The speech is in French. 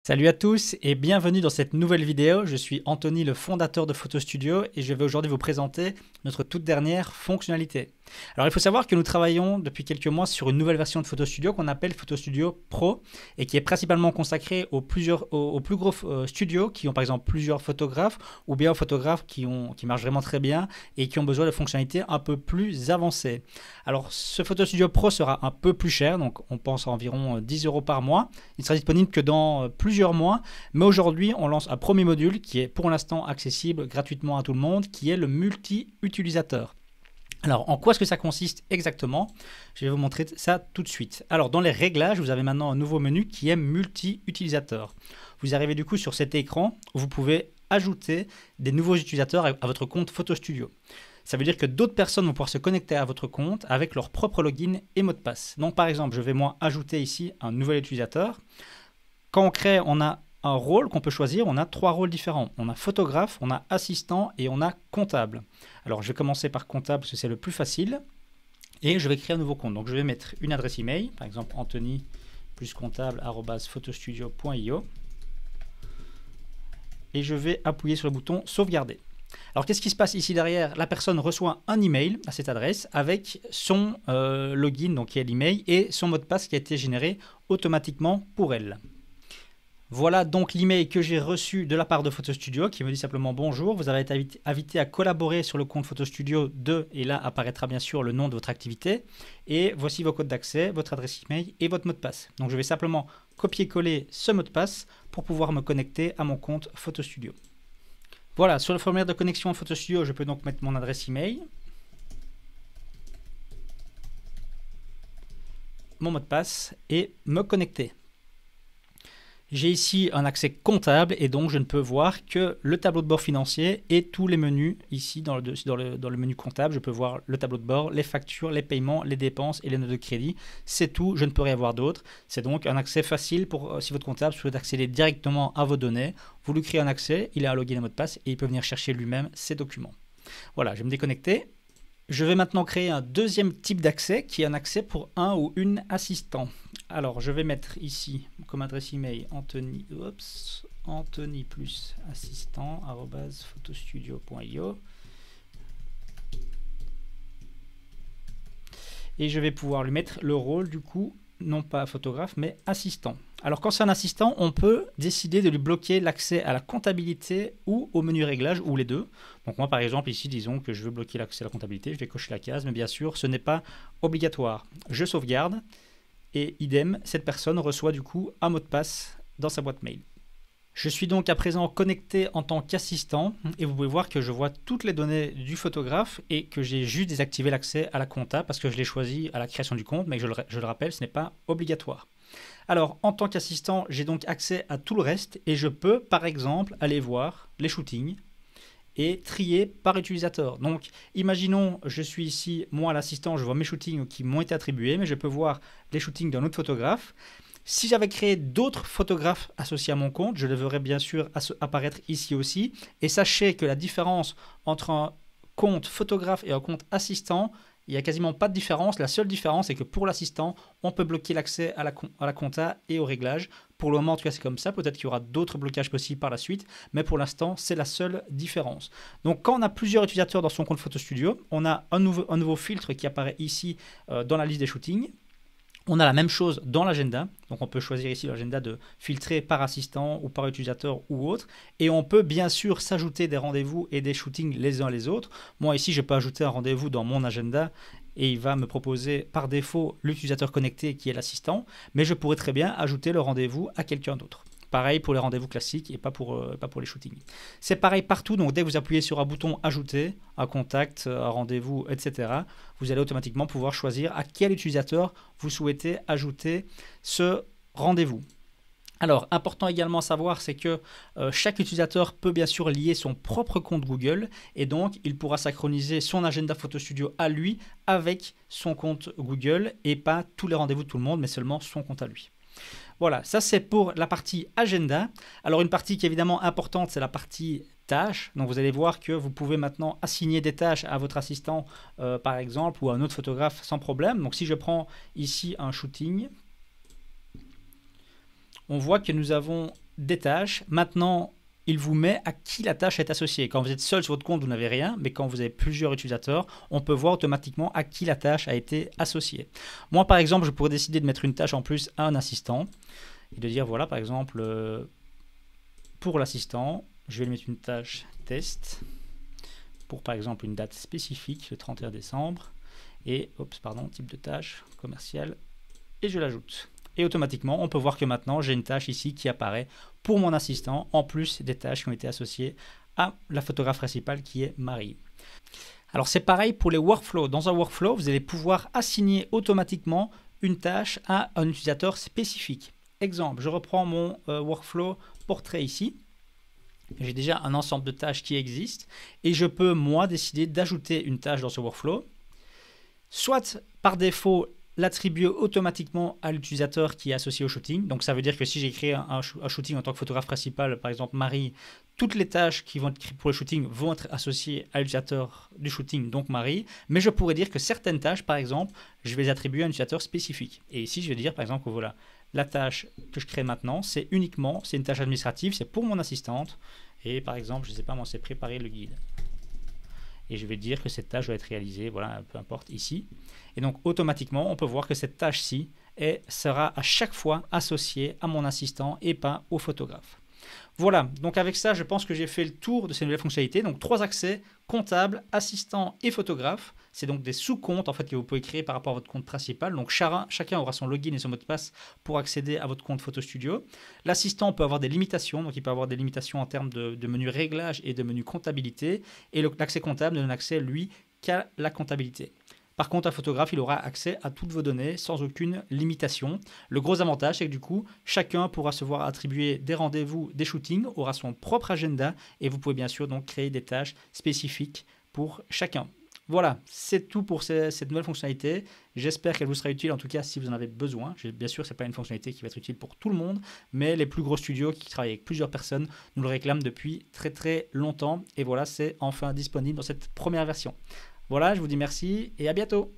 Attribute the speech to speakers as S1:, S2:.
S1: Salut à tous et bienvenue dans cette nouvelle vidéo. Je suis Anthony, le fondateur de Photo Studio, et je vais aujourd'hui vous présenter notre toute dernière fonctionnalité. Alors il faut savoir que nous travaillons depuis quelques mois sur une nouvelle version de Photo Studio qu'on appelle Photo Studio Pro et qui est principalement consacrée aux plus gros studios qui ont par exemple plusieurs photographes ou bien aux photographes qui marchent vraiment très bien et qui ont besoin de fonctionnalités un peu plus avancées. Alors ce Photo Studio Pro sera un peu plus cher, donc on pense à environ 10 € par mois. Il sera disponible que dans plusieurs mois, mais aujourd'hui on lance un premier module qui est pour l'instant accessible gratuitement à tout le monde, qui est le multi-utilisateur. Alors, en quoi est-ce que ça consiste exactement? Je vais vous montrer ça tout de suite. Alors, dans les réglages, vous avez maintenant un nouveau menu qui est multi-utilisateur. Vous arrivez du coup sur cet écran où vous pouvez ajouter des nouveaux utilisateurs à votre compte Photo Studio. Ça veut dire que d'autres personnes vont pouvoir se connecter à votre compte avec leur propre login et mot de passe. Donc, par exemple, je vais moi ajouter ici un nouvel utilisateur. Quand on crée, on a un rôle qu'on peut choisir. On a 3 rôles différents. On a photographe, on a assistant et on a comptable. Alors, je vais commencer par comptable parce que c'est le plus facile. Et je vais créer un nouveau compte. Donc, je vais mettre une adresse email, par exemple Anthony plus comptable@photostudio.io. Et je vais appuyer sur le bouton sauvegarder. Alors, qu'est-ce qui se passe ici derrière? La personne reçoit un email à cette adresse avec son login, donc qui est l'email, et son mot de passe qui a été généré automatiquement pour elle. Voilà donc l'email que j'ai reçu de la part de Photo Studio qui me dit simplement bonjour, vous avez été invité à collaborer sur le compte Photo Studio 2 et là apparaîtra bien sûr le nom de votre activité et voici vos codes d'accès, votre adresse email et votre mot de passe. Donc je vais simplement copier-coller ce mot de passe pour pouvoir me connecter à mon compte Photo Studio. Voilà, sur le formulaire de connexion à Photo Studio, je peux donc mettre mon adresse email, mon mot de passe et me connecter. J'ai ici un accès comptable et donc je ne peux voir que le tableau de bord financier et tous les menus ici dans le menu comptable. Je peux voir le tableau de bord, les factures, les paiements, les dépenses et les notes de crédit. C'est tout, je ne peux rien voir d'autre. C'est donc un accès facile pour si votre comptable souhaite accéder directement à vos données. Vous lui créez un accès, il a un login et un mot de passe et il peut venir chercher lui-même ses documents. Voilà, je vais me déconnecter. Je vais maintenant créer un deuxième type d'accès qui est un accès pour un ou une assistant. Alors je vais mettre ici comme adresse email Anthony plus assistant @photostudio.io et je vais pouvoir lui mettre le rôle du coup non pas photographe mais assistant. Alors quand c'est un assistant, on peut décider de lui bloquer l'accès à la comptabilité ou au menu réglage ou les deux. Donc moi par exemple ici disons que je veux bloquer l'accès à la comptabilité, je vais cocher la case mais bien sûr ce n'est pas obligatoire. Je sauvegarde et idem, cette personne reçoit du coup un mot de passe dans sa boîte mail. Je suis donc à présent connecté en tant qu'assistant et vous pouvez voir que je vois toutes les données du photographe et que j'ai juste désactivé l'accès à la compta parce que je l'ai choisi à la création du compte mais je le rappelle, ce n'est pas obligatoire. Alors en tant qu'assistant, j'ai donc accès à tout le reste et je peux par exemple aller voir les shootings et trier par utilisateur. Donc imaginons je suis ici, moi l'assistant, je vois mes shootings qui m'ont été attribués mais je peux voir les shootings d'un autre photographe. Si j'avais créé d'autres photographes associés à mon compte, je les verrais bien sûr apparaître ici aussi. Et sachez que la différence entre un compte photographe et un compte assistant, il n'y a quasiment pas de différence. La seule différence, c'est que pour l'assistant, on peut bloquer l'accès à la compta et au réglage. Pour le moment, en tout cas, c'est comme ça. Peut-être qu'il y aura d'autres blocages possibles par la suite. Mais pour l'instant, c'est la seule différence. Donc, quand on a plusieurs utilisateurs dans son compte Photo Studio, on a un nouveau filtre qui apparaît ici dans la liste des shootings. On a la même chose dans l'agenda, donc on peut choisir ici l'agenda de filtrer par assistant ou par utilisateur ou autre, et on peut bien sûr s'ajouter des rendez-vous et des shootings les uns les autres. Moi ici je peux ajouter un rendez-vous dans mon agenda et il va me proposer par défaut l'utilisateur connecté qui est l'assistant, mais je pourrais très bien ajouter le rendez-vous à quelqu'un d'autre. Pareil pour les rendez-vous classiques et pas pour les shootings. C'est pareil partout, donc dès que vous appuyez sur un bouton ajouter, un contact, un rendez-vous, etc., vous allez automatiquement pouvoir choisir à quel utilisateur vous souhaitez ajouter ce rendez-vous. Alors, important également à savoir, c'est que chaque utilisateur peut bien sûr lier son propre compte Google et donc il pourra synchroniser son agenda Photo Studio à lui avec son compte Google et pas tous les rendez-vous de tout le monde, mais seulement son compte à lui. Voilà, ça c'est pour la partie agenda. Alors une partie qui est évidemment importante, c'est la partie tâches. Donc vous allez voir que vous pouvez maintenant assigner des tâches à votre assistant par exemple ou à un autre photographe sans problème. Donc si je prends ici un shooting, on voit que nous avons des tâches. Maintenant, il vous met à qui la tâche est associée. Quand vous êtes seul sur votre compte, vous n'avez rien, mais quand vous avez plusieurs utilisateurs, on peut voir automatiquement à qui la tâche a été associée. Moi, par exemple, je pourrais décider de mettre une tâche en plus à un assistant et de dire, voilà, par exemple, pour l'assistant, je vais lui mettre une tâche test pour, par exemple, une date spécifique, le 31 décembre, et, type de tâche commerciale, et je l'ajoute. Et automatiquement, on peut voir que maintenant, j'ai une tâche ici qui apparaît pour mon assistant, en plus des tâches qui ont été associées à la photographe principale qui est Marie. Alors c'est pareil pour les workflows. Dans un workflow, vous allez pouvoir assigner automatiquement une tâche à un utilisateur spécifique. Exemple, je reprends mon workflow portrait ici. J'ai déjà un ensemble de tâches qui existent et je peux, moi, décider d'ajouter une tâche dans ce workflow. Soit par défaut, l'attribuer automatiquement à l'utilisateur qui est associé au shooting. Donc ça veut dire que si j'ai créé un shooting en tant que photographe principal, par exemple Marie, toutes les tâches qui vont être créées pour le shooting vont être associées à l'utilisateur du shooting, donc Marie. Mais je pourrais dire que certaines tâches, par exemple, je vais les attribuer à un utilisateur spécifique. Et ici, je vais dire, par exemple, que voilà, la tâche que je crée maintenant, c'est une tâche administrative, c'est pour mon assistante. Et par exemple, je ne sais pas, moi, c'est préparer le guide. Et je vais dire que cette tâche doit être réalisée, voilà, peu importe, ici. Et donc, automatiquement, on peut voir que cette tâche-ci sera à chaque fois associée à mon assistant et pas au photographe. Voilà, donc avec ça, je pense que j'ai fait le tour de ces nouvelles fonctionnalités. Donc, 3 accès, comptable, assistant et photographe. C'est donc des sous-comptes en fait, que vous pouvez créer par rapport à votre compte principal. Donc, chacun aura son login et son mot de passe pour accéder à votre compte Photo Studio. L'assistant peut avoir des limitations. Donc, il peut avoir des limitations en termes de menu réglage et de menu comptabilité. Et l'accès comptable ne donne accès, lui, qu'à la comptabilité. Par contre, un photographe, il aura accès à toutes vos données sans aucune limitation. Le gros avantage, c'est que du coup, chacun pourra se voir attribuer des rendez-vous, des shootings, aura son propre agenda et vous pouvez bien sûr donc créer des tâches spécifiques pour chacun. Voilà, c'est tout pour cette nouvelle fonctionnalité. J'espère qu'elle vous sera utile, en tout cas si vous en avez besoin. Bien sûr, ce n'est pas une fonctionnalité qui va être utile pour tout le monde, mais les plus gros studios qui travaillent avec plusieurs personnes nous le réclament depuis très très longtemps. Et voilà, c'est enfin disponible dans cette première version. Voilà, je vous dis merci et à bientôt.